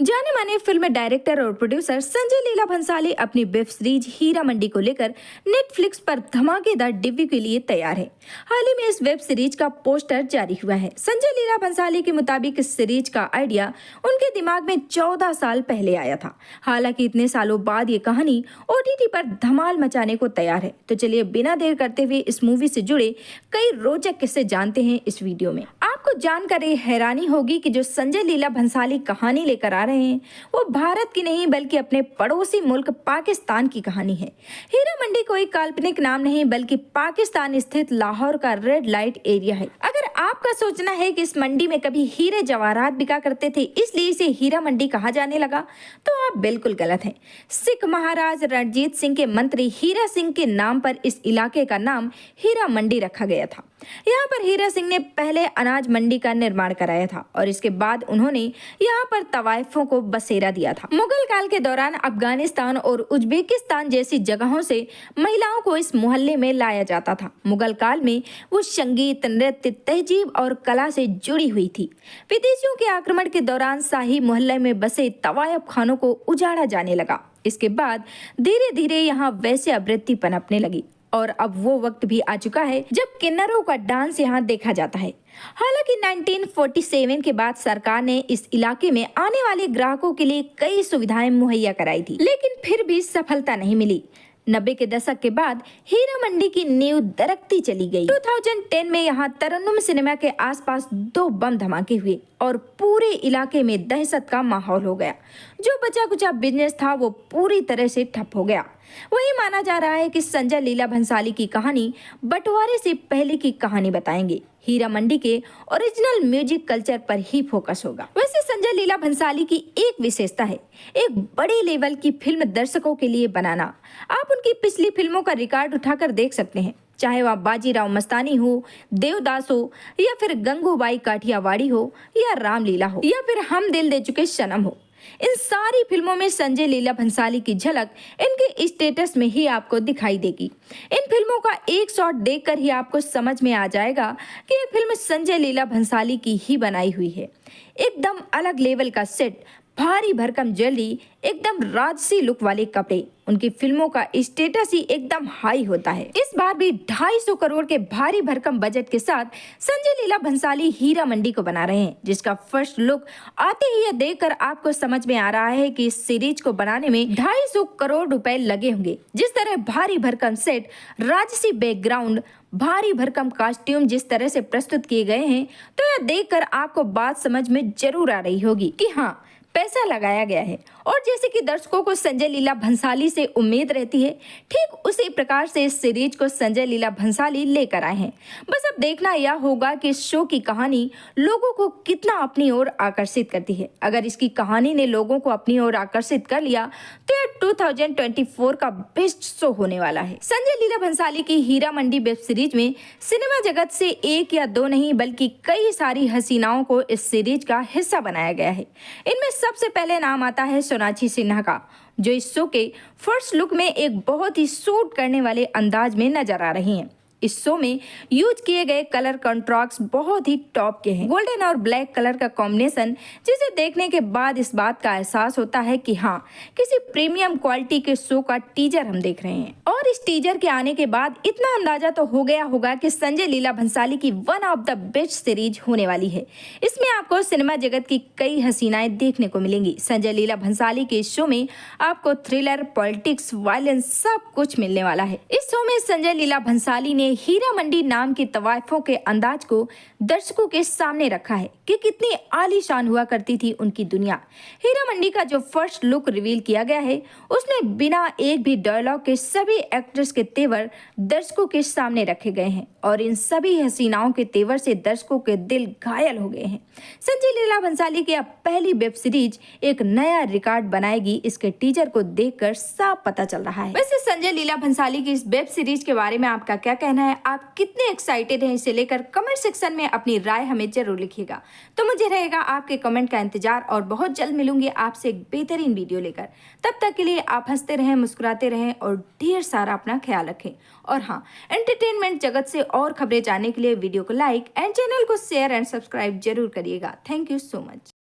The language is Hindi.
जाने माने फिल्म डायरेक्टर और प्रोड्यूसर संजय लीला भंसाली अपनी वेब सीरीज हीरा मंडी को लेकर नेटफ्लिक्स पर धमाकेदार डेब्यू के लिए तैयार है। हाल ही में इस वेब सीरीज का पोस्टर जारी हुआ है। संजय लीला भंसाली के मुताबिक इस सीरीज का आइडिया उनके दिमाग में 14 साल पहले आया था। हालांकि इतने सालों बाद ये कहानी OTT पर धमाल मचाने को तैयार है। तो चलिए बिना देर करते हुए इस मूवी से जुड़े कई रोचक किस्से जानते हैं इस वीडियो में। आपको जानकर ये हैरानी होगी कि जो संजय लीला भंसाली कहानी लेकर आ रहे हैं वो भारत की नहीं बल्कि अपने पड़ोसी मुल्क पाकिस्तान की कहानी है। हीरा मंडी कोई काल्पनिक नाम नहीं बल्कि पाकिस्तान स्थित लाहौर का रेड लाइट एरिया है। अगर आपका सोचना है कि इस मंडी में कभी हीरे जवाहरात बिका करते थे इसलिए इसे हीरा मंडी कहा जाने लगा तो आप बिल्कुल गलत हैं। सिख महाराज रणजीत सिंह के मंत्री हीरा सिंह के नाम पर इस इलाके का नाम हीरा मंडी रखा गया था। यहाँ पर हीरा सिंह ने पहले अनाज मंडी का निर्माण कराया था और इसके बाद उन्होंने यहाँ पर तवाइफों को बसेरा दिया था। मुगल काल के दौरान अफगानिस्तान और उज्बेकिस्तान जैसी जगहों से महिलाओं को इस मोहल्ले में लाया जाता था। मुगल काल में वो संगीत, नृत्य, तहजीब और कला से जुड़ी हुई थी। विदेशियों के आक्रमण के दौरान शाही मोहल्ले में बसे तवायफ खानों को उजाड़ा जाने लगा। इसके बाद धीरे धीरे यहाँ वैसे आवृत्ति पनपने लगी और अब वो वक्त भी आ चुका है जब किन्नरों का डांस यहाँ देखा जाता है। हालांकि 1947 के बाद सरकार ने इस इलाके में आने वाले ग्राहकों के लिए कई सुविधाएं मुहैया कराई थी, लेकिन फिर भी सफलता नहीं मिली। 90 के दशक के बाद हीरा मंडी की नींव दरकती चली गई। 2010 में यहाँ तरन्नुम सिनेमा के आसपास 2 बम धमाके हुए और पूरे इलाके में दहशत का माहौल हो गया। जो बचा कुचा बिजनेस था वो पूरी तरह से ठप हो गया। वही माना जा रहा है कि संजय लीला भंसाली की कहानी बंटवारे से पहले की कहानी बताएंगे। हीरा मंडी के ओरिजिनल म्यूजिक कल्चर पर ही फोकस होगा। वैसे संजय लीला भंसाली की एक विशेषता है एक बड़े लेवल की फिल्म दर्शकों के लिए बनाना। आप उनकी पिछली फिल्मों का रिकॉर्ड उठाकर देख सकते हैं, चाहे वह बाजीराव मस्तानी हो, देवदास हो या फिर गंगूबाई काठियावाड़ी हो या रामलीला हो या फिर हम दिल दे चुके सनम हो। इन सारी फिल्मों में संजय लीला भंसाली की झलक इनके स्टेटस में ही आपको दिखाई देगी। इन फिल्मों का एक शॉट देखकर ही आपको समझ में आ जाएगा कि ये फिल्म संजय लीला भंसाली की ही बनाई हुई है। एकदम अलग लेवल का सेट, भारी भरकम ज्वेलरी, एकदम राजसी लुक वाले कपड़े, उनकी फिल्मों का स्टेटस ही एकदम हाई होता है। इस बार भी 250 करोड़ के भारी भरकम बजट के साथ संजय लीला भंसाली हीरा मंडी को बना रहे हैं, जिसका फर्स्ट लुक आते ही यह देखकर आपको समझ में आ रहा है कि इस सीरीज को बनाने में 250 करोड़ रुपए लगे होंगे। जिस तरह भारी भरकम सेट, राजसी बैकग्राउंड, भारी भरकम कॉस्ट्यूम जिस तरह से प्रस्तुत किए गए हैं तो यह देखकर आपको बात समझ में जरूर आ रही होगी कि हाँ, पैसा लगाया गया है। और जैसे कि दर्शकों को संजय लीला भंसाली से उम्मीद रहती है, ठीक उसी प्रकार से इस सीरीज को संजय लीला भंसाली लेकर आए हैं। बस अब देखना यह होगा कि इस शो की कहानी लोगों को कितना अपनी ओर आकर्षित करती है। अगर इसकी कहानी ने लोगों को अपनी ओर आकर्षित कर लिया तो यह 2024 का बेस्ट शो होने वाला है। संजय लीला भंसाली की हीरा मंडी वेब सीरीज में सिनेमा जगत से 1 या 2 नहीं बल्कि कई सारी हसीनाओं को इस सीरीज का हिस्सा बनाया गया है। इनमें सबसे पहले नाम आता है सोनाक्षी सिन्हा का, जो इस शो के फर्स्ट लुक में एक बहुत ही सूट करने वाले अंदाज में नजर आ रही हैं। इस शो में यूज किए गए कलर कंट्रास्ट बहुत ही टॉप के हैं। गोल्डन और ब्लैक कलर का कॉम्बिनेशन जिसे देखने के बाद इस बात का एहसास होता है कि हाँ, किसी प्रीमियम क्वालिटी के शो का टीजर हम देख रहे हैं। और इस टीजर के आने के बाद इतना अंदाजा तो हो गया होगा कि संजय लीला भंसाली की one of the best series होने वाली है। इसमें आपको सिनेमा जगत की कई हसीनाएं देखने को मिलेंगी। संजय लीला भंसाली के इस शो में आपको थ्रिलर, पॉलिटिक्स, वायलेंस सब कुछ मिलने वाला है। इस शो में संजय लीला भंसाली ने हीरा मंडी नाम की तवाइफों के अंदाज को दर्शकों के सामने रखा है कि कितनी आलीशान हुआ करती थी उनकी दुनिया। हीरा मंडी का जो फर्स्ट लुक रिवील किया गया है उसमें बिना एक भी डायलॉग के सभी एक्ट्रेस के तेवर दर्शकों के सामने रखे गए हैं और इन सभी हसीनाओं के तेवर से दर्शकों के दिल घायल हो गए हैं। संजय लीला भंसाली की अब पहली वेब सीरीज एक नया रिकॉर्ड बनाएगी, इसके टीजर को देखकर साफ पता चल रहा है। वैसे संजय लीला भंसाली की इस वेब सीरीज के बारे में आपका क्या कहना है? आप कितने एक्साइटेड हैं इसे लेकर? कमेंट सेक्शन में अपनी राय हमें जरूर लिखिएगा। तो मुझे रहेगा आपके कमेंट का इंतजार और बहुत जल्द मिलूंगी आपसे एक बेहतरीन वीडियो लेकर। तब तक के लिए आप हंसते रहें, मुस्कुराते रहें और ढेर सारा अपना ख्याल रखें। और हाँ, एंटरटेनमेंट जगत से और खबरें जानने के लिए वीडियो को लाइक एंड चैनल को शेयर एंड सब्सक्राइब जरूर करिएगा। Thank you so much.